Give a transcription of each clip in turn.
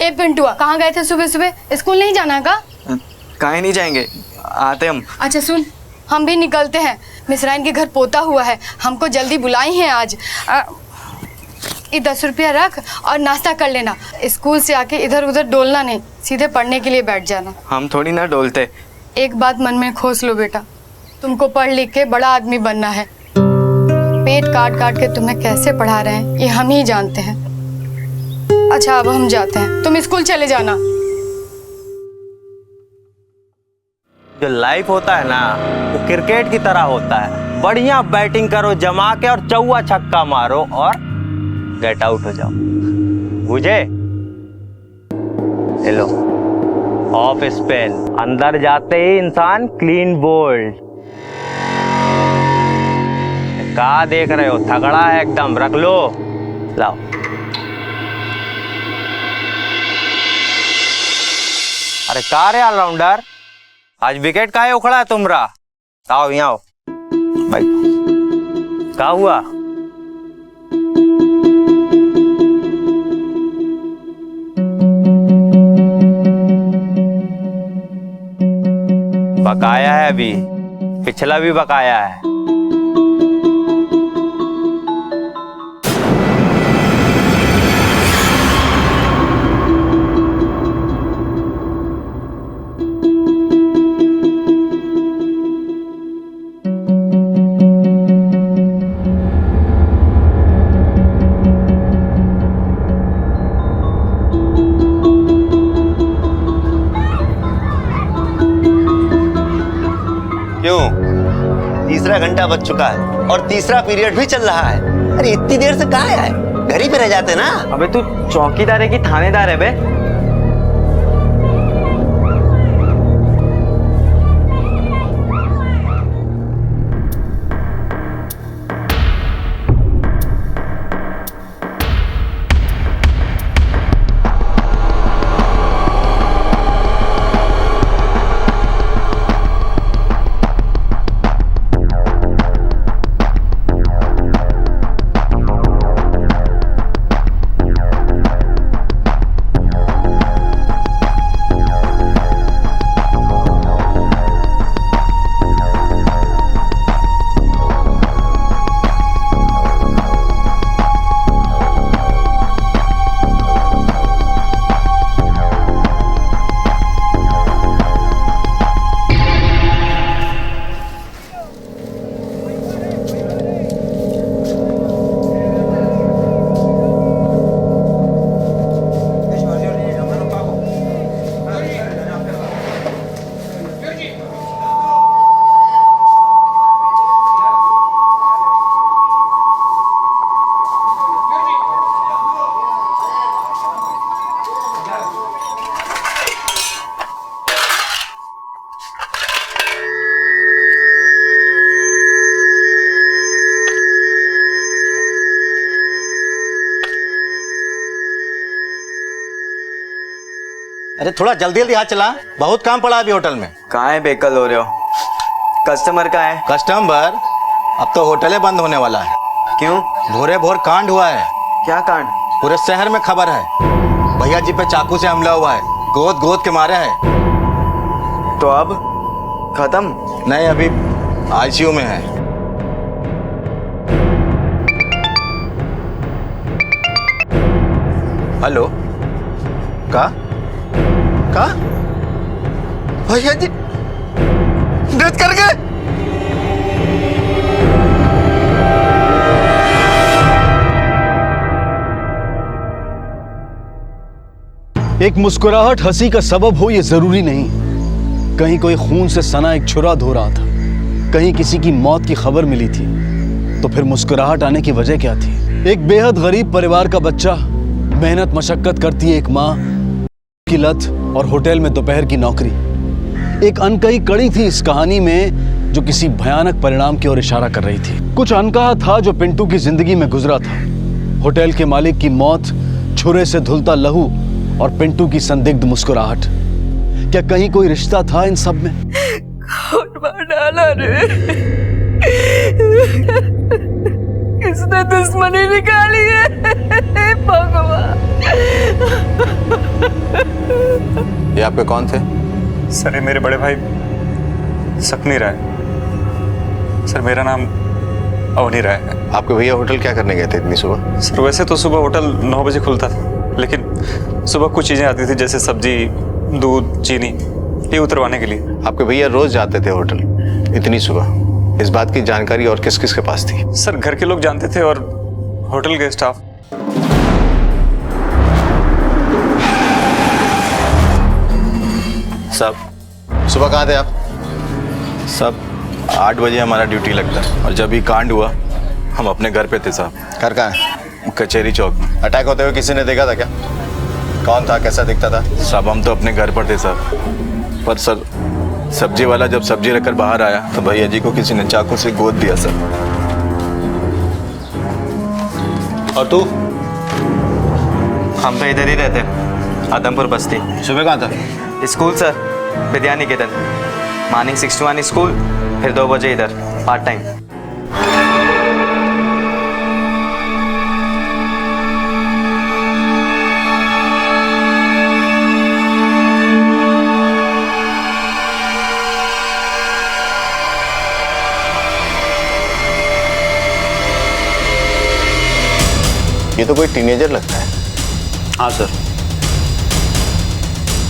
ए पिंटुआ, कहाँ गए थे सुबह सुबह? स्कूल नहीं जाना का? कहीं नहीं जाएंगे, आते हम। अच्छा सुन, हम भी निकलते हैं। मिसराइन के घर पोता हुआ है, हमको जल्दी बुलाई हैं आज। ये 10 रुपया रख और नाश्ता कर लेना। स्कूल से आके इधर उधर डोलना नहीं, सीधे पढ़ने के लिए बैठ जाना। हम थोड़ी ना डोलते। एक बात मन में खोस लो बेटा, तुमको पढ़ लिख के बड़ा आदमी बनना है। पेट काट काट के तुम्हें कैसे पढ़ा रहे हैं ये हम ही जानते हैं। अच्छा अब हम जाते हैं, तुम स्कूल चले जाना। जो लाइफ होता है ना वो क्रिकेट की तरह होता है। बढ़िया बैटिंग करो जमा के और चौवा छक्का मारो और गेट आउट हो जाओ। बुझे? हेलो, ऑफ स्पिन, अंदर जाते ही इंसान क्लीन बोल्ड। क्या देख रहे हो? तगड़ा है एकदम, रख लो। लाओ। अरे का रे ऑलराउंडर, आज विकेट काहे उखड़ा है तुमरा? आओ यहाँ आओ भाई, क्या हुआ? बकाया है, अभी पिछला भी बकाया है। क्यों? तीसरा घंटा बज चुका है और तीसरा पीरियड भी चल रहा है। अरे इतनी देर से कहाँ है? घर ही पे रह जाते ना। अबे तू चौकीदार है कि थानेदार है बे? अरे थोड़ा जल्दी जल्दी हाथ चला, बहुत काम पड़ा अभी होटल में। कहाँ है बेकल हो रहे हो? कस्टमर का है? कस्टमर? अब तो होटल बंद होने वाला है। क्यों? भोरे भोर कांड हुआ है। क्या कांड? पूरे शहर में खबर है, भैया जी पे चाकू से हमला हुआ है, गोद गोद के मारे हैं। तो अब खत्म? नहीं, अभी आईसीयू में है। हेलो, का भैया जी डेथ कर गए? एक मुस्कुराहट हंसी का सबब हो ये जरूरी नहीं। कहीं कोई खून से सना एक छुरा धो रहा था, कहीं किसी की मौत की खबर मिली थी, तो फिर मुस्कुराहट आने की वजह क्या थी? एक बेहद गरीब परिवार का बच्चा, मेहनत मशक्कत करती है एक माँ की लत और होटल में दोपहर की नौकरी। एक अनकही कड़ी थी इस कहानी में जो किसी भयानक परिणाम की ओर इशारा कर रही थी। कुछ अनकहा था जो पिंटू की जिंदगी में गुजरा था। होटल के मालिक की मौत, छुरे से धुलता लहू और पिंटू की संदिग्ध मुस्कुराहट। क्या कहीं कोई रिश्ता था इन सब में? कौन मार डाला रे? किसने दुश्मनी निकाली है? भगवान ये आपके कौन थे? सर ये मेरे बड़े भाई सकनी राय। सर मेरा नाम अवनी राय है। आपके भैया होटल क्या करने गए थे इतनी सुबह? सर वैसे तो सुबह होटल 9 बजे खुलता था, लेकिन सुबह कुछ चीज़ें आती थी जैसे सब्जी, दूध, चीनी, ये उतरवाने के लिए। आपके भैया रोज जाते थे होटल इतनी सुबह? इस बात की जानकारी और किस किस के पास थी? सर घर के लोग जानते थे और होटल के स्टाफ। सब सुबह कहाँ थे आप? सब 8 बजे हमारा ड्यूटी लगता है और जब ये कांड हुआ हम अपने घर पे थे साहब। घर कहाँ है? कचहरी चौक में। अटैक होते हुए किसी ने देखा था क्या? कौन था, कैसा दिखता था? साहब हम तो अपने घर पर थे साहब, पर सर सब्जी वाला जब सब्जी रखकर बाहर आया तो भैया जी को किसी ने चाकू से गोद दिया सर। और तू? हम तो इधर ही रहते हैं, आदमपुर बस्ती। सुबह कहाँ था? School sir, Vidya Niketan. Morning 6 to 1 school, फिर 2 बजे इधर पार्ट टाइम। ये तो कोई टीनेजर लगता है। हाँ सर।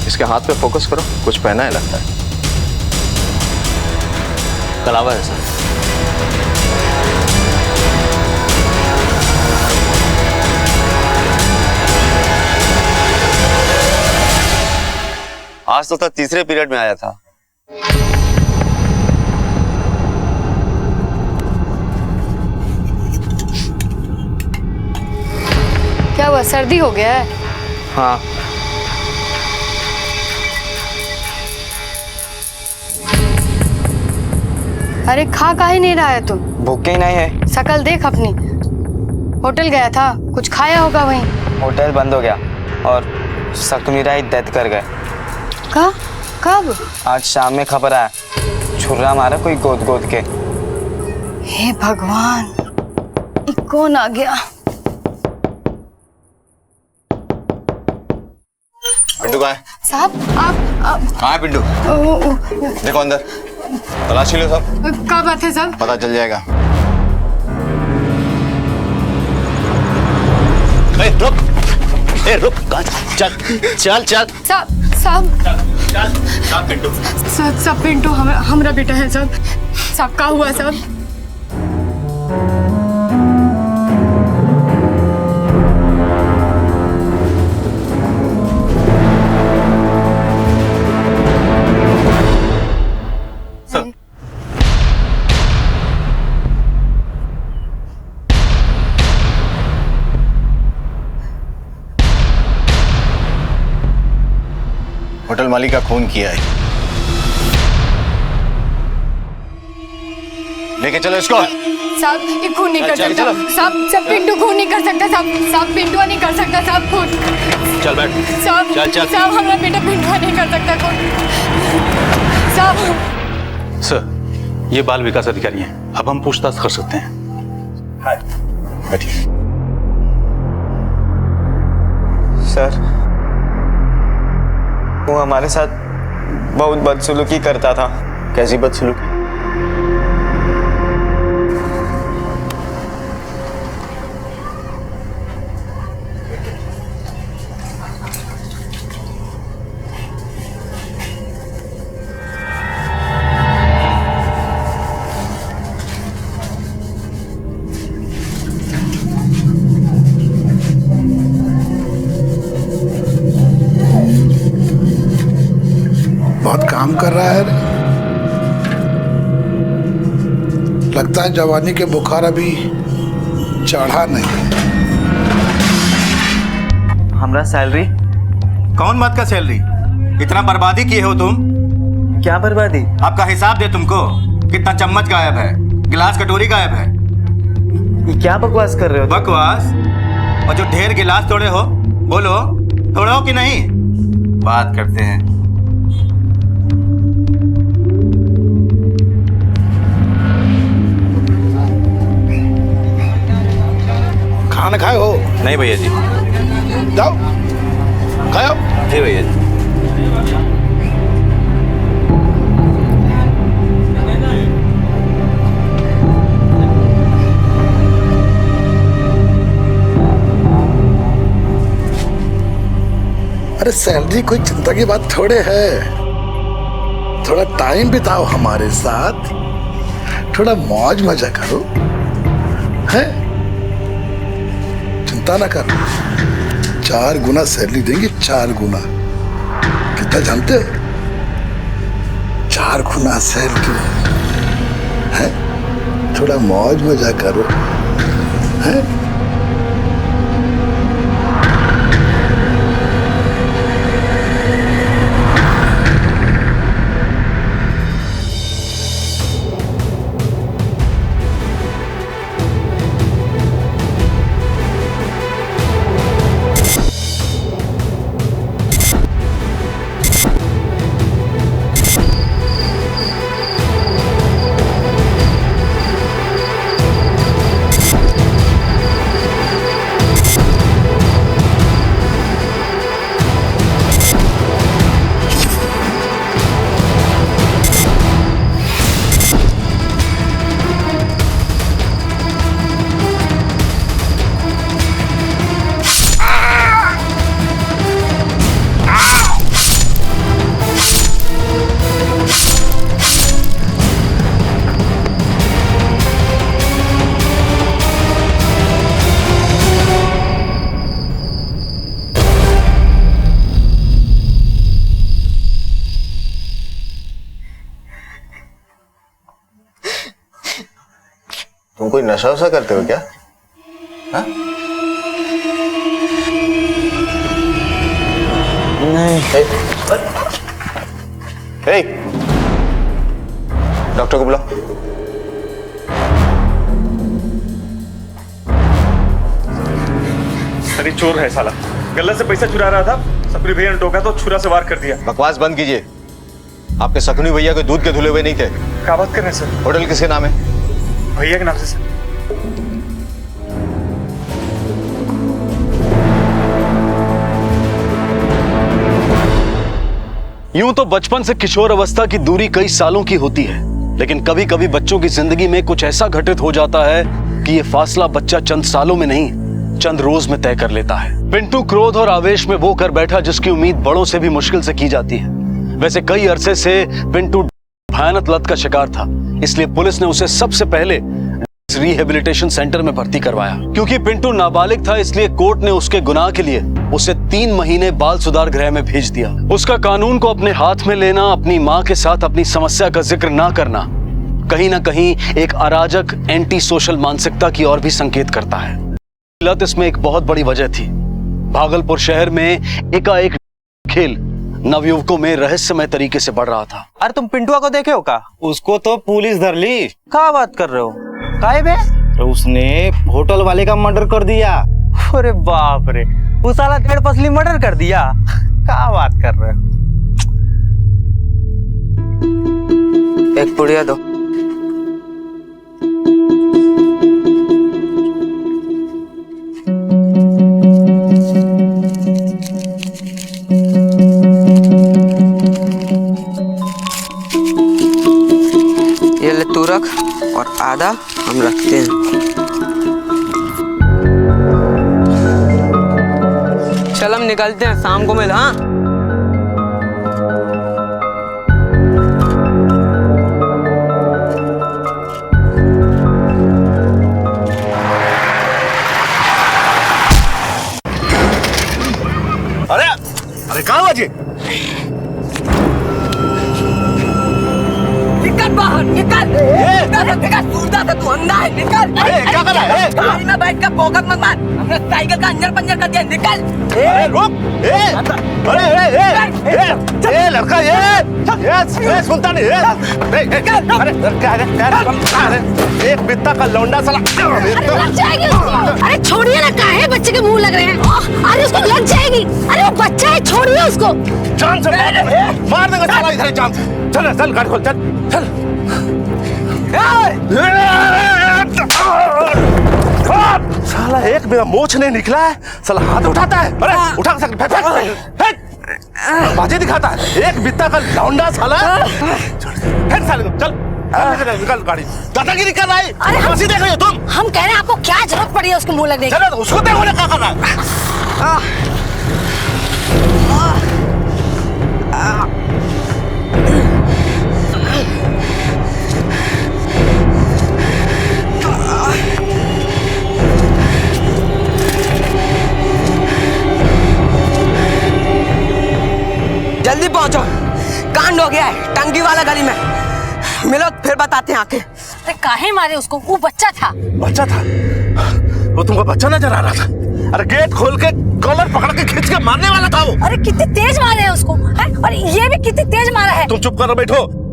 इसके हाथ पे फोकस करो, कुछ पहना है लगता है। कलावा है सर। आज तो तीसरे पीरियड में आया था। क्या हुआ, सर्दी हो गया है? हाँ। अरे खा काहे नहीं रहा है तुम? भूखे ही नहीं है। शकल देख अपनी। होटल गया था, कुछ खाया होगा वहीं। होटल बंद हो गया और सकनी राय डेथ कर गए। कब? आज शाम में खबर आया, छुरा मारा कोई गोद गोद के। हे भगवान, ये कौन आ गया? पिंटू कहाँ है? साहब आप कहाँ है पिंटू? देखो अंदर, तलाशी लो सब। क्या बात है साहब? पता चल जाएगा। रुक, रुक, चल चल चल। साहब पिंटू। सब पिंटू हमरा बेटा है साहब। साहब का हुआ साहब? होटल मालिक का खून किया है। लेके चलो इसको। साहब ये खून नहीं कर सकता साहब। पिंटू खून नहीं कर सकता साहब। पिंटू नहीं कर सकता साहब खून। चल बैठ। साहब चल चल। साहब हमारा बेटा पिंटू नहीं कर सकता खून साहब। सर ये बाल विकास अधिकारी हैं, अब हम पूछताछ कर सकते हैं। बैठिए। सर वो हमारे साथ बहुत बदसलूकी करता था। कैसी बदसलूकी? बहुत काम कर रहा है। लगता है जवानी के बुखार अभी चढ़ा नहीं। हमारा सैलरी। कौन बात का सैलरी? इतना बर्बादी किए हो तुम। क्या बर्बादी? आपका हिसाब दे तुमको। कितना चम्मच गायब है, गिलास कटोरी गायब है। ये क्या बकवास कर रहे हो? बकवास? और जो ढेर गिलास तोड़े हो, बोलो तोड़ो कि नहीं? बात करते हैं। खाना खाए हो? नहीं भैया जी। जाओ खाओ। जी भैया जी। अरे सैलरी कोई चिंता की बात थोड़े है, थोड़ा टाइम बिताओ हमारे साथ, थोड़ा मौज मजा करो, है? चिंता ना कर, 4 गुना सैलरी देंगे, 4 गुना। कितना जानते हो? 4 गुना सैलरी है। थोड़ा मौज मजा करो, है? तुम कोई नशा वशा करते हो क्या? हाँ? नहीं। हे, डॉक्टर को बुलाओ। अरे चोर है साला, गल्ला से पैसा चुरा रहा था, सपरी भैया ने टोका तो छुरा से वार कर दिया। बकवास बंद कीजिए। आपके सकुनी भैया कोई दूध के धुले हुए नहीं थे। क्या बात कर रहे हैं सर? होटल किसके नाम है? भैया के नाम से सर। यूं तो बचपन से किशोर अवस्था की दूरी कई सालों की होती है, लेकिन कभी कभी बच्चों की जिंदगी में कुछ ऐसा घटित हो जाता है कि ये फासला बच्चा चंद सालों में नहीं, चंद रोज में तय कर लेता है। पिंटू क्रोध और आवेश में वो कर बैठा जिसकी उम्मीद बड़ों से भी मुश्किल से की जाती है। वैसे कई अरसे से पिंटू भयानक लत का शिकार था, इसलिए पुलिस ने उसे सबसे पहले रिहेबिलिटेशन सेंटर में भर्ती करवाया। क्योंकि पिंटू नाबालिग था, इसलिए कोर्ट ने उसके गुनाह के लिए उसे 3 महीने बाल सुधार गृह में भेज दिया। उसका कानून को अपने हाथ में लेना, अपनी माँ के साथ अपनी समस्या का जिक्र ना करना, कहीं ना कहीं एक अराजक एंटी सोशल मानसिकता की ओर भी संकेत करता है। लत इसमें एक बहुत बड़ी वजह थी। भागलपुर शहर में एकाएक खेल नवयुवकों में रहस्यमय तरीके से बढ़ रहा था। अरे तुम पिंटुआ को देखे हो का? उसको तो पुलिस धर ली। क्या बात कर रहे हो? काहे बे? तो उसने होटल वाले का मर्डर कर दिया। अरे बाप रे, वो साला 1.5 पसली मर्डर कर दिया। क्या बात कर रहे हो? एक पुड़िया दो। ये ले तू रख और आधा हम रखते हैं। चल हम निकलते हैं, शाम को मिल। हाँ अरे अरे कहाँ बजे? निकल बाहर, निकल। निकल सूरदास है, तू अंधा है, निकल। क्या कर रहा है? गाड़ी में बैठ कर भौंकत मत मार, हमने साइकिल का अंजर पंजर कर दिया। निकल। अरे रुक! अरे लड़का ये सुनता नहीं है। अरे एक बित्ता का लौंडा साला। लग जाएगी उसको। अरे छोड़िए ना, काहे बच्चे के मुंह लग रहे हैं? अरे उसको लग जाएगी। अरे वो बच्चा है, छोड़िए उसको। जान से मार देगा साला इधर। जान से चल चल, गाड़ी खोल, चल चल। साला एक एक मेरा मोछ नहीं निकला है, साला हाथ उठाता है। अरे उठा सकते, फेंक फेंक फेंक, बाजी दिखाता है। एक बित्ता का लौंडा साला। फेंक साले को, चल निकल गाड़ी। दादागिरी कर रहा है। अरे फांसी देख रही हो तुम? हम कह रहे हैं आपको क्या जरूरत पड़ी है उसको मुंह लगने की? चलो उसको देखो ना क्या कर रहा है। जल्दी पहुंचो, कांड हो गया है टंकी वाला गली में। मिलो फिर बताते हैं आके। अरे काहे मारे उसको? वो बच्चा था। बच्चा था? वो तुमको बच्चा नजर आ रहा था? अरे गेट खोल के कॉलर पकड़ के खींच के मारने वाला था वो। अरे कितने तेज मारे हैं उसको, है? और ये भी कितने तेज मारा है। तुम चुप करो, बैठो।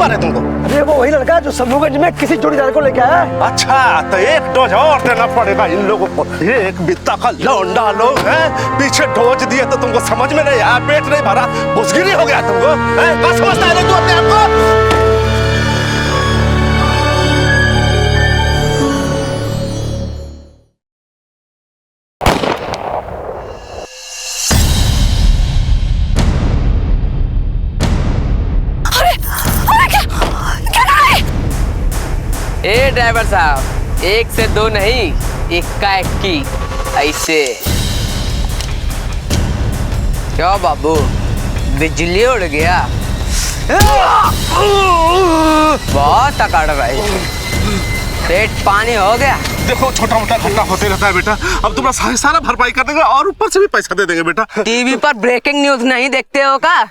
अरे वो वही लड़का जो समूहगंज में किसी जोड़ीदार को लेके आया। अच्छा, तो एक डोज और देना पड़ेगा इन लोगों को। ये एक बित्ता का लौंडा लोग हैं, पीछे डोज दिए तो तुमको समझ में नहीं आया, पेट नहीं भरा, बुसगिरी हो गया तुमको। क्या समझता है तू अपने आप को? ए ड्राइवर साहब, 1 से 2 नहीं, 21 ऐसे। क्या बाबू, बिजली उड़ गया? बहुत अकड़ भाई, पेट पानी हो गया। देखो छोटा मोटा घटना होते रहता है बेटा, अब तुम्हारा सारा भरपाई कर देंगे और ऊपर से भी पैसा दे देंगे बेटा। टीवी पर ब्रेकिंग न्यूज नहीं देखते हो का?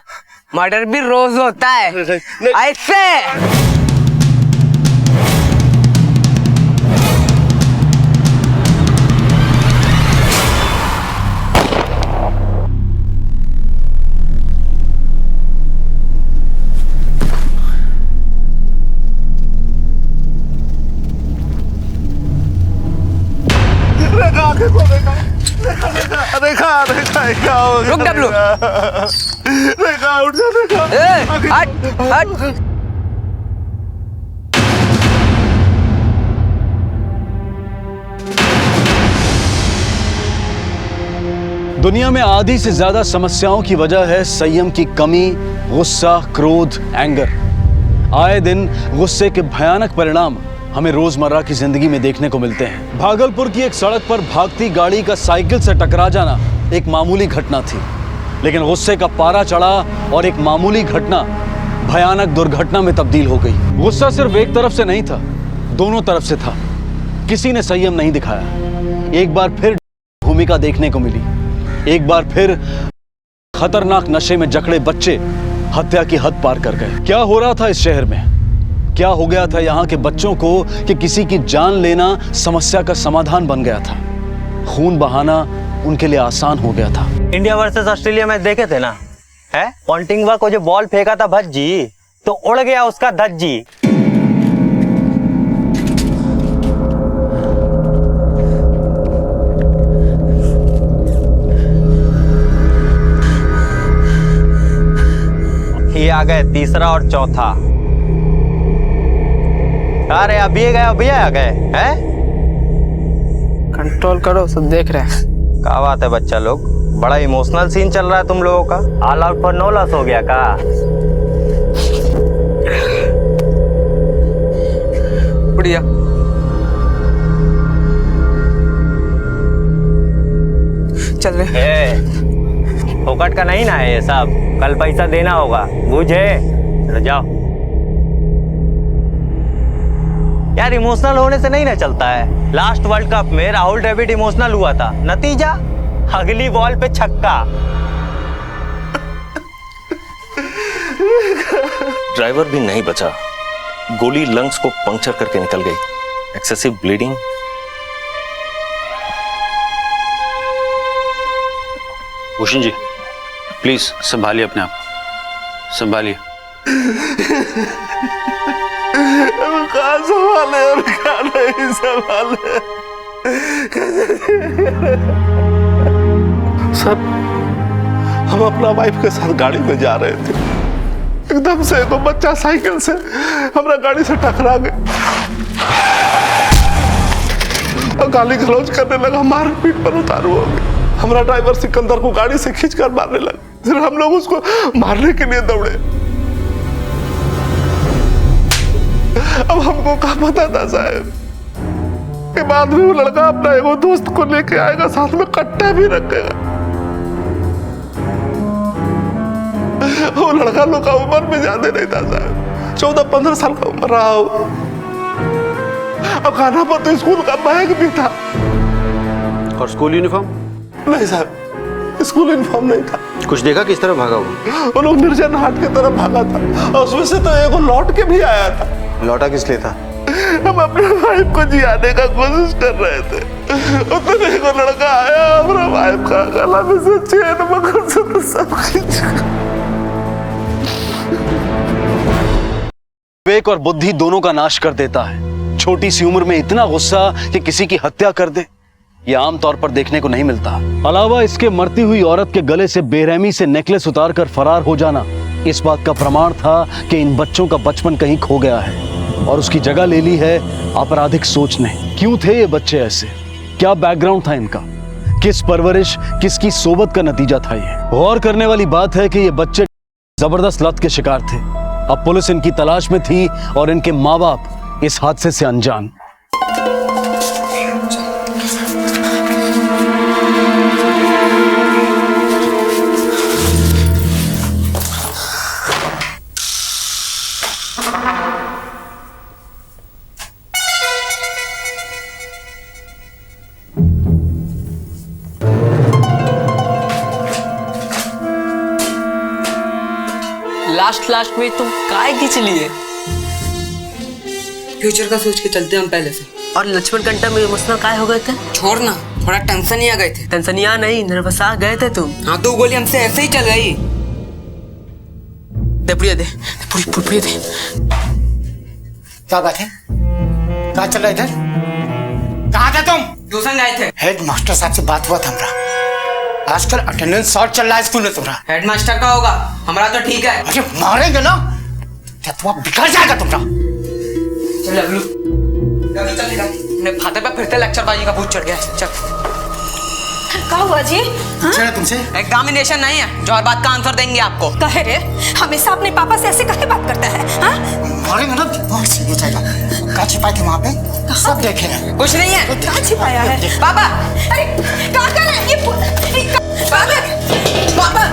मर्डर भी रोज होता है ऐसे। रुक डब्लू, उठ जा, हट हट। दुनिया में आधी से ज्यादा समस्याओं की वजह है संयम की कमी, गुस्सा, क्रोध, एंगर। आए दिन गुस्से के भयानक परिणाम हमें रोजमर्रा की जिंदगी में देखने को मिलते हैं। भागलपुर की एक सड़क पर भागती गाड़ी का साइकिल से टकरा जाना एक मामूली घटना थी, लेकिन गुस्से का पारा चढ़ा और एक मामूली घटना भयानक दुर्घटना में तब्दील हो गई। गुस्सा सिर्फ एक तरफ से नहीं था, दोनों तरफ से था। किसी ने संयम नहीं दिखाया। एक बार फिर भूमिका देखने को मिली। एक बार फिर खतरनाक नशे में जकड़े बच्चे हत्या की हद पार कर गए। क्या हो रहा था इस शहर में? क्या हो गया था यहाँ के बच्चों को कि किसी की जान लेना समस्या का समाधान बन गया था? खून बहाना उनके लिए आसान हो गया था। इंडिया वर्सेस ऑस्ट्रेलिया में देखे थे ना, है पॉन्टिंगवा को जो बॉल फेंका था भज्जी, तो उड़ गया उसका धज्जी। ये आ गए तीसरा और चौथा। अरे अभी आ गए हैं? कंट्रोल करो, सब देख रहे हैं। क्या बात है बच्चा लोग, बड़ा इमोशनल सीन चल रहा है तुम लोगों का। All out for no loss हो गया का? बढ़िया। चल रहे। फोकट का नहीं ना है ये सब, कल पैसा देना होगा, बुझे? चलो जाओ। यार इमोशनल होने से नहीं ना चलता है। लास्ट वर्ल्ड कप में राहुल द्रविड़ इमोशनल हुआ था, नतीजा अगली बॉल पे छक्का। ड्राइवर भी नहीं बचा, गोली लंग्स को पंक्चर करके निकल गई। Excessive bleeding. Bhushan ji please संभालिए अपने आप, संभालिए। कहाँ संभाले और क्या नहीं संभाले। सर हम अपना वाइफ के साथ गाड़ी में जा रहे थे, एकदम से तो बच्चा साइकिल से हमारा गाड़ी से टकरा गया और गाली गलौज करने लगा, मार पीट पर उतारू हो गया। हमारा ड्राइवर सिकंदर को गाड़ी से खींचकर मारने लगा, फिर हम लोग उसको मारने के लिए दौड़े। अब हमको क्या पता था साहब कि बाद में वो लड़का अपना एगो दोस्त को लेके आएगा, साथ में कट्टा भी रखेगा। वो लड़का लोग का उम्र में ज्यादा नहीं था साहब, 14-15 साल का उम्र रहा हो। अब खाना पर तो स्कूल का बैग भी था। और स्कूल यूनिफॉर्म? नहीं साहब, स्कूल यूनिफॉर्म नहीं था। कुछ देखा किस तरह भागा हुआ? वो लोग निर्जन हाट की तरफ भागा था और उसमें से तो एगो लौट के भी आया था। लौटा किस लिए था? हम अपने वाइफ को जियाने का कोशिश कर रहे थे, उतने एगो लड़का आया, हमारा वाइफ का गला में से चेन मंगलसूत्र सब खींच। विवेक और बुद्धि दोनों का नाश कर देता है। छोटी सी उम्र में इतना गुस्सा कि किसी की हत्या कर दे, यह आमतौर पर देखने को नहीं मिलता। अलावा इसके मरती हुई औरत के गले से बेरहमी से नेकलेस उतारकर फरार हो जाना इस बात का प्रमाण था कि इन बच्चों का बचपन कहीं खो गया है और उसकी जगह ले ली है आपराधिक सोच ने। क्यों थे ये बच्चे ऐसे? क्या बैकग्राउंड था इनका? किस परवरिश, किसकी सोबत का नतीजा था ये? गौर करने वाली बात है कि ये बच्चे जबरदस्त लत के शिकार थे। अब पुलिस इनकी तलाश में थी और इनके माँ बाप इस हादसे से अनजान। लास्ट में तुम काय खींच लिए? फ्यूचर का सोच के चलते हम पहले से। और लक्ष्मण घंटा में इमोशनल काय हो गए थे? छोड़ ना, थोड़ा टेंशन ही आ गए थे। टेंशन ही नहीं, नर्वस आ गए थे तुम। हाँ तो गोली हमसे ऐसे ही चल गई। दे पुड़िया दे, पुड़िया दे। क्या बात है? क्या चल रहा है इधर? कहाँ थे तुम? ट्यूशन गए थे। हेड मास्टर साहब से बात हुआ था हमारा, आजकल अटेंडेंस शॉर्ट चल रहा है स्कूल में तुम्हारा। हेडमास्टर का होगा, हमारा तो ठीक है। अरे मारेंगे ना, क्या तुम्हारा बिगड़ जाएगा तुम्हारा। चल लल्लू चल, फादर पे फिर से लेक्चरबाजी का भूत चढ़ गया। चल। क्या हुआ जी? चलो तुमसे एग्जामिनेशन नहीं है जो हर बात का आंसर देंगे आपको। कहे रे, हमेशा अपने पापा से ऐसे काहे बात करता है? हाँ? मारेंगे ना, दिमाग से हो जाएगा। क्या छिपाए थे वहाँ पे? सब देखे हैं। कुछ नहीं है। क्या छिपाया है? पापा, अरे क्या कर रहे हैं ये? पापा,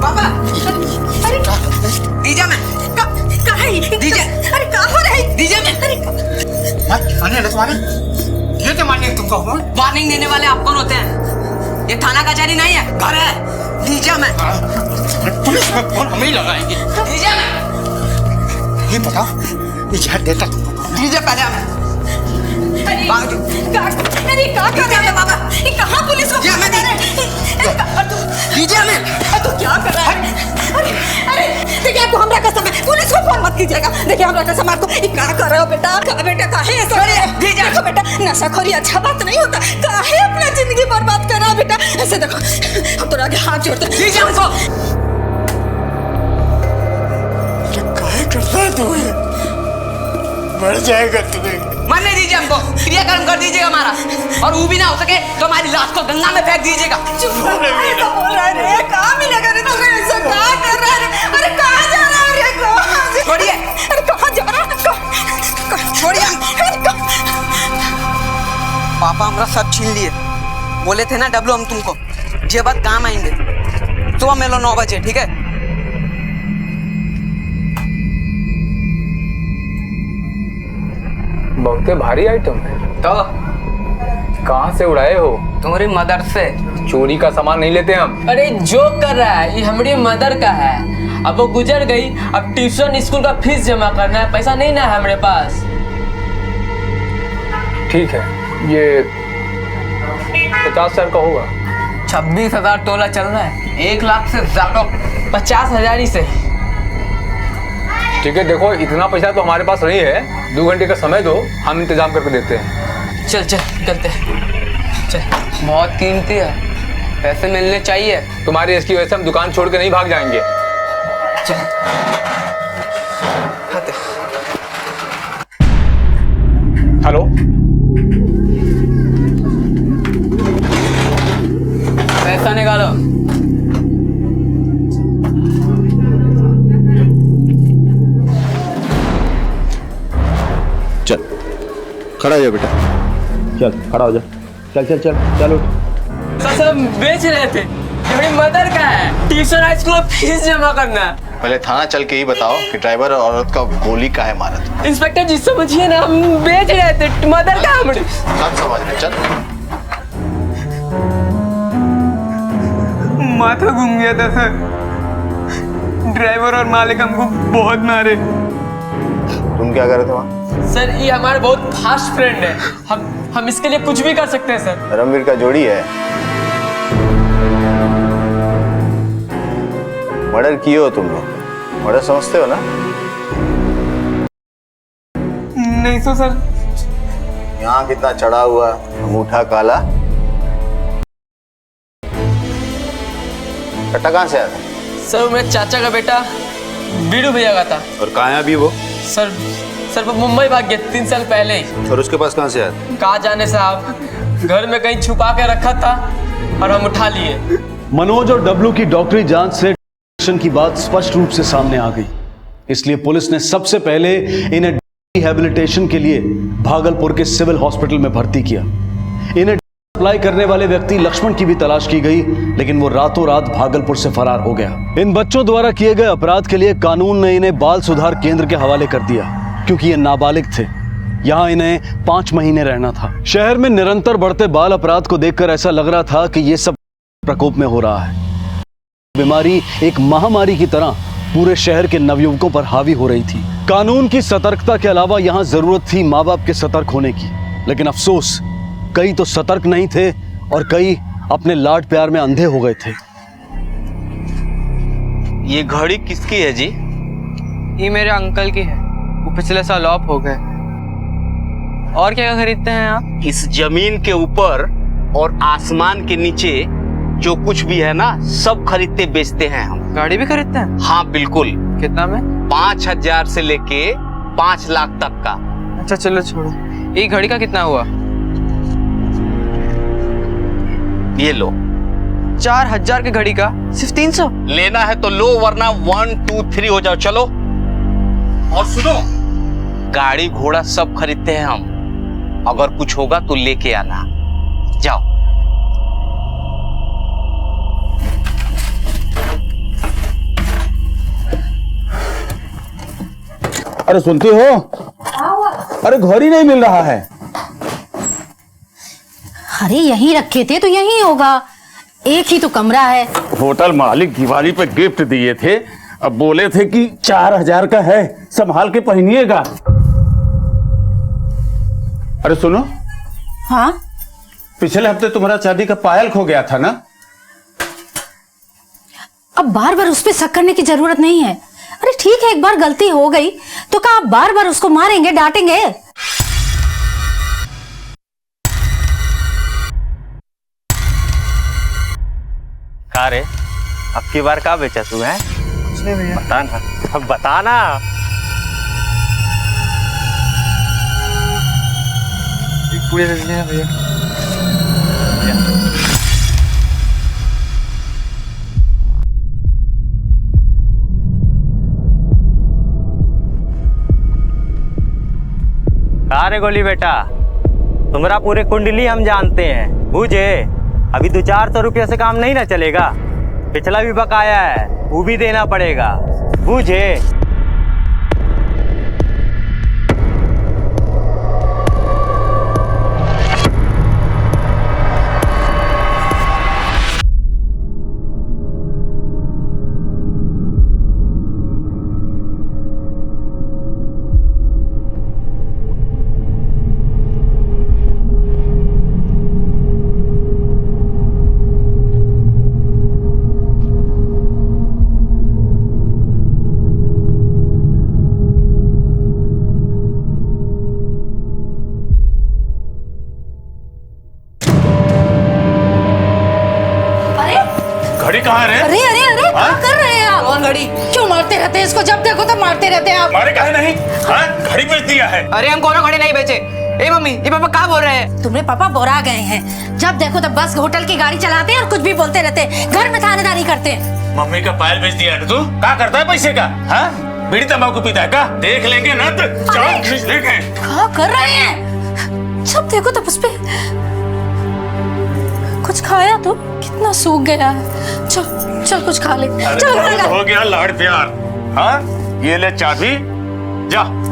पापा, अरे दीजिए मैं। दीजिए। अरे क्या हो रहा है? दीजिए मैं। अरे तुम्हारे ये तो मारने तुमको वार्निंग देने वाले आप कौन होते हैं? ये थाना कचहरी नहीं है, घर है। दीजिए मैं। पुलिस में फोन हमें ही लगाएंगे। दीजिए मैं। ये बताओ, ये जहर देता तुमको? दीजिए पहले हमें। अरे क्या कर रहे हैं बाबा? ये कहाँ पुलिस को? दीजिए हमें। तू क्या कर रहा है? अरे देखिए, आपको हमरा कसम है, पुलिस को फोन मत कीजिएगा। देखिए हमरा कसम, आपको ये क्या कर रहे हो बेटा? बेटा काहे ऐसा? देखो बेटा, नशाखोरी अच्छा बात नहीं होता। काहे अपना जिंदगी बर्बाद कर रहा है बेटा? ऐसे देखो, हम तो आगे हाथ जोड़ते हैं। दीजिए हमको। काहे कर रहा है तू? मर जाएगा तुम्हें। मरने दीजिए हमको, क्रियाकर्म कर दीजिएगा हमारा, और वो भी ना हो सके तो हमारी लाश को गंगा में फेंक दीजिएगा। चुप बोल रहा है रे, कहाँ मिलेगा रे तुम्हें? ऐसा कहाँ कर रहा है? अरे कहाँ जा रहा है रे? छोड़िए। अरे कहाँ जा रहा है? छोड़िए। पापा हमारा सब छीन लिए, बोले थे ना डब्लू हम तुमको ये बात काम आएंगे। सुबह मिलो 9 बजे, ठीक है? बहुते भारी आइटम है। तो कहाँ से उड़ाए हो? तुम्हारी मदर से। चोरी का सामान नहीं लेते हम। अरे जोक कर रहा है, ये हमारी मदर का है। अब वो गुजर गई, अब ट्यूशन स्कूल का फीस जमा करना है, पैसा नहीं ना है हमारे पास। ठीक है, ये 50,000 का होगा। 26,000 तोला चल रहा है, 1 लाख से ज्यादा। 50,000 ही से। ठीक है, देखो इतना पैसा तो हमारे पास नहीं है, 2 घंटे का समय दो, हम इंतजाम करके देते हैं। चल चल निकलते हैं, चल। बहुत कीमती है, पैसे मिलने चाहिए। तुम्हारी इसकी वजह से हम दुकान छोड़ के नहीं भाग जाएंगे। चल। हेलो, पैसा निकालो। चल खड़ा हो जा बेटा, चल खड़ा हो जा, चल चल चल चल उठ। सर हम बेच रहे थे, मेरी मदर का है, ट्यूशन हाई स्कूल फीस जमा करना है। पहले थाना चल के ही बताओ कि ड्राइवर और औरत का गोली काहे मारा था। इंस्पेक्टर जी समझिए ना, हम बेच रहे थे, मदर का हमारी। सब समझ रहे, चल। माथा घूम गया था सर, ड्राइवर और मालिक हमको बहुत मारे। तुम क्या कर रहे थे वहाँ? सर ये हमारा बहुत फास्ट फ्रेंड है, हम इसके लिए कुछ भी कर सकते हैं सर। रणवीर का जोड़ी है। मर्डर किए हो तुम लोग, मर्डर समझते हो ना? नहीं तो सर। यहाँ कितना चढ़ा हुआ, अंगूठा काला, कट्टा कहाँ से आया था? सर मेरे चाचा का बेटा बीड़ू भैया का था। और कहाँ है अभी वो? सर वो मुंबई भाग गया 3 साल पहले ही। और उसके पास कहाँ से आया? कहाँ जाने साहब, घर में कहीं छुपा के रखा था और हम उठा लिए। मनोज और डब्लू की डॉक्टरी जांच से की बात स्पष्ट रूप से सामने आ गई, इसलिए पुलिस ने सबसे पहले इन्हें रिहैबिलिटेशन के लिए भागलपुर के सिविल हॉस्पिटल में भर्ती किया। इन्हें अप्लाई करने वाले व्यक्ति लक्ष्मण की भी तलाश की गई, लेकिन वो रातों रात भागलपुर से फरार हो गया। इन बच्चों द्वारा किए गए अपराध के लिए कानून ने इन्हें बाल सुधार केंद्र के हवाले कर दिया, क्योंकि ये नाबालिग थे। यहाँ इन्हें 5 महीने रहना था। शहर में निरंतर बढ़ते बाल अपराध को देखकर ऐसा लग रहा था कि ये सब प्रकोप में हो रहा है। बीमारी एक महामारी की तरह पूरे शहर के नवयुवकों पर हावी हो रही थी। कानून की सतर्कता के अलावा यहाँ जरूरत थी माँ बाप के सतर्क होने की, लेकिन अफसोस कई तो सतर्क नहीं थे और कई अपने लाड प्यार में अंधे हो गए थे। ये घड़ी किसकी है जी? ये मेरे अंकल की है, वो पिछले साल ऑफ हो गए। और क्या खरीदते हैं आप? इस जमीन के ऊपर और आसमान के नीचे जो कुछ भी है ना, सब खरीदते बेचते हैं हम। गाड़ी भी खरीदते हैं? हाँ बिल्कुल। कितना में? 5,000 से लेके 5 लाख तक का। अच्छा चलो छोड़ो, ये घड़ी का कितना हुआ? ये लो। 4,000 की घड़ी का सिर्फ 300? लेना है तो लो, वरना 1 2 3 हो जाओ। चलो। और सुनो, गाड़ी घोड़ा सब खरीदते हैं हम, अगर कुछ होगा तो लेके आना। जाओ। अरे सुनती हो? अरे घर ही नहीं मिल रहा है। अरे यहीं रखे थे तो यहीं होगा, एक ही तो कमरा है। होटल मालिक दिवाली पे गिफ्ट दिए थे, अब बोले थे कि 4,000 का है, संभाल के पहनिएगा। अरे सुनो। हाँ? पिछले हफ्ते तुम्हारा चांदी का पायल खो गया था ना? अब बार बार उस पर शक करने की जरूरत नहीं है। अरे ठीक है, एक बार गलती हो गई तो क्या आप बार बार उसको मारेंगे, डांटेंगे? का रे, अब की बार का बेचा तू है? कुछ नहीं भैया। बता ना, अब बता ना। पुड़िया दे दीजिए ना भैया। अरे गोली बेटा, तुम्हारा पूरे कुंडली हम जानते हैं, बूझे। अभी 200-400 रुपये से काम नहीं ना चलेगा। पिछला भी बकाया है, वो भी देना पड़ेगा, बूझे। अरे अरे अरे क्या कर रहे हैं आप? कौन घड़ी? क्यों मारते रहते हैं इसको? जब देखो तब मारते रहते हैं आप। मारे काहे नहीं? घड़ी बेच दिया है। अरे हम कोनो घड़ी नहीं बेचे। ए मम्मी, ये पापा क्या बोल रहे हैं? तुम्हारे पापा बोरा गए हैं। जब देखो तब बस होटल की गाड़ी चलाते हैं और कुछ भी बोलते रहते हैं। घर में थानेदारी करते हैं। मम्मी का पायल बेच दिया है तू? क्या करता है पैसे का? बीड़ी तंबाकू पीता है का? देख लेंगे ना तो चाल खींच लेंगे। क्या कर रहे हैं? जब देखो तब उस पे कुछ खाया तो कितना सूख गया है। चल चल कुछ खा ले। चल हो गया लाड़ प्यार। ये ले चाबी,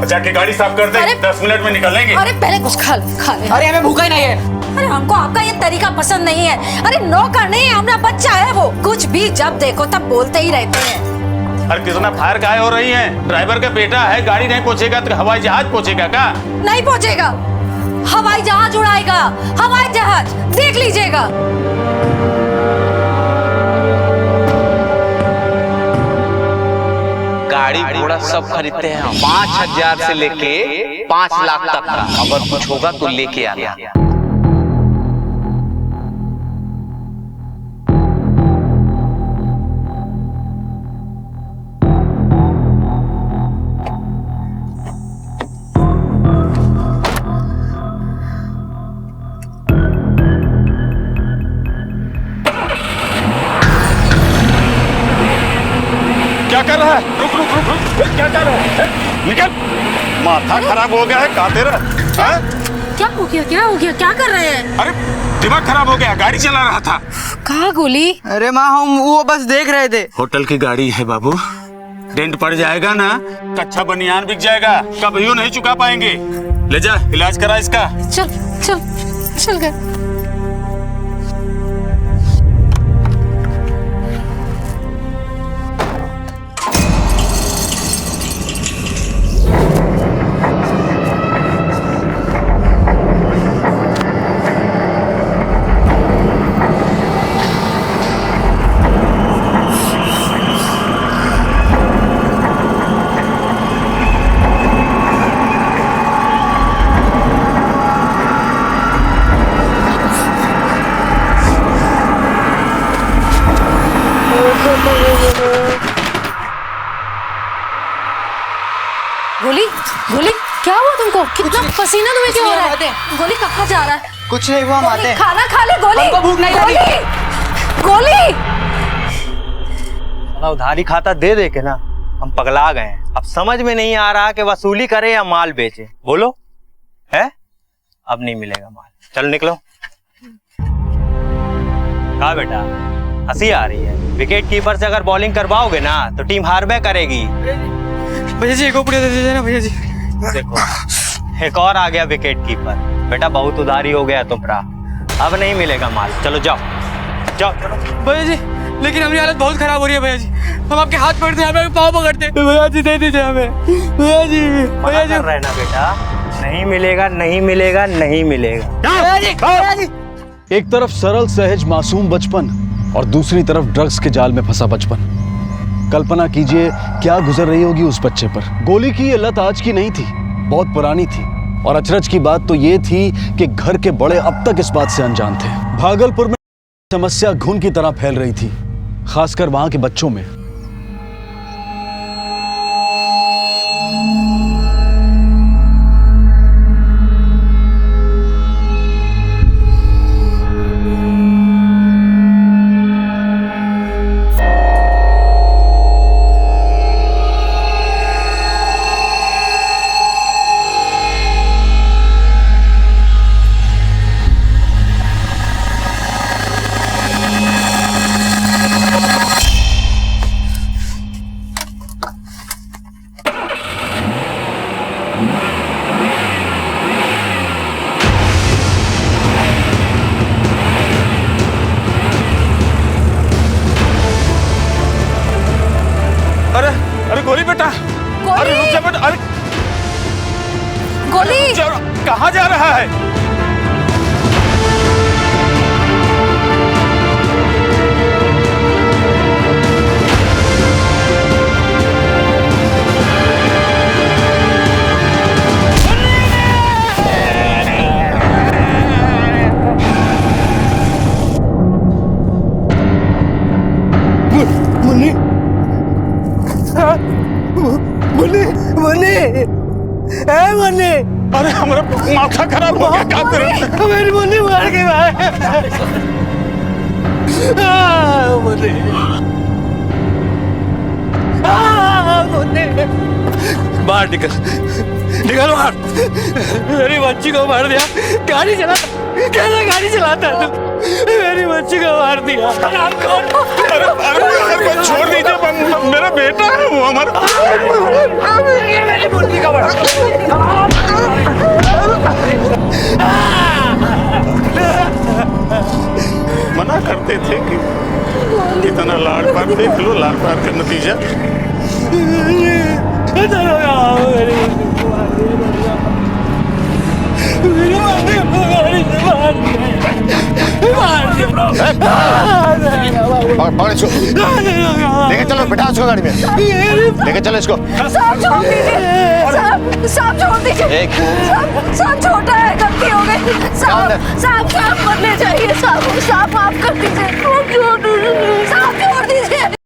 जाके गाड़ी साफ कर दे। 10 मिनट में निकलेंगे। अरे पहले कुछ खा ले। अरे हमें भूखा ही नहीं है। अरे हमको आपका ये तरीका पसंद नहीं है। अरे नौकर नहीं है, हमारा बच्चा है वो। कुछ भी जब देखो तब बोलते ही रहते हैं। अरे कितना फायर गाय हो रही है। ड्राइवर का बेटा है, गाड़ी नहीं पहुंचेगा तो हवाई जहाज पहुंचेगा का? नहीं पहुंचेगा, हवाई जहाज उड़ाएगा। हवाई जहाज देख लीजिएगा। गाड़ी घोड़ा सब खरीदते हैं हम। 5,000 से लेके 5 लाख तक का। अगर कुछ होगा तो लेके आना। क्या कर रहा है? रुक रुक रुक रुक, क्या कर रहा है? निकल, माथा खराब हो गया है का तेरा? क्या हो गया? क्या हो गया? क्या कर रहे हैं? अरे दिमाग खराब हो गया, गाड़ी चला रहा था। कहाँ गोली? अरे माँ, हम वो बस देख रहे थे। होटल की गाड़ी है बाबू, डेंट पड़ जाएगा ना, कच्चा बनियान बिक जाएगा, कभी यूं नहीं चुका पाएंगे। ले जा, इलाज करा इसका। चल चल चल गए। गोली गोली क्या हुआ तुमको? कितना पसीना तुम्हें क्यों हो रहा है? गोली कहाँ जा रहा है? कुछ नहीं हुआ माते। खाना खा ले गोली। हमको भूख नहीं लगी। गोली उधारी खाता दे दे के ना हम पगला गए हैं। अब समझ में नहीं आ रहा कि वसूली करे या माल बेचे। बोलो है? अब नहीं मिलेगा माल। चलो निकलो। कहा बेटा हंसी आ रही है? विकेट कीपर से अगर बॉलिंग करवाओगे ना तो टीम हारबे करेगी। भैया जी एक और दे दीजिए ना भैया जी। देखो एक और आ गया विकेट कीपर। बेटा बहुत उधारी हो गया तुम्हारा, अब नहीं मिलेगा माल। चलो जाओ जाओ। भैया जी लेकिन हमारी हालत बहुत खराब हो रही है भैया जी। हम आपके हाथ पकड़ते हैं, हमें पाँव पकड़ते हैं। भैया जी दे दीजिए हमें। भैया जी भैया जी रहना बेटा, नहीं मिलेगा नहीं मिलेगा नहीं मिलेगा। भैया जी भैया जी। एक तरफ सरल सहज मासूम बचपन और दूसरी तरफ ड्रग्स के जाल में फंसा बचपन। कल्पना कीजिए क्या गुजर रही होगी उस बच्चे पर। गोली की ये लत आज की नहीं थी, बहुत पुरानी थी। और अचरज की बात तो ये थी कि घर के बड़े अब तक इस बात से अनजान थे। भागलपुर में समस्या घुन की तरह फैल रही थी, खासकर वहां के बच्चों में। अरे रुक जा बेटा, अरे गोली कहाँ जा रहा है? मुन्नी मुन्नी मुन्नी ए मुन्नी, अरे हमारा माथा खराब हो गया, क्या करूं? मेरी मुन्नी मार गई भाई। मुन्नी मुन्नी बाहर निकल, निकल बाहर। मेरी बच्ची को मार दिया, गाड़ी चला, कैसे गाड़ी चलाता है तू? मेरी बच्ची को मार दिया। अरे छोड़ दीजिए, मेरा बेटा है वो, हमारा मेरी मुन्नी का बड़ा मना करते थे कि इतना लाड प्यार, देख लो लाड प्यार का नतीजा। लेके चलो, बिठा इसको गाड़ी में, लेके चलो इसको। साहब छोड़ दीजिए, साहब छोड़ दीजिए, साहब छोटा है, गलती हो गई साहब मत ले जाइए साहब माफ कर दीजिए, साहब छोड़ दीजिए।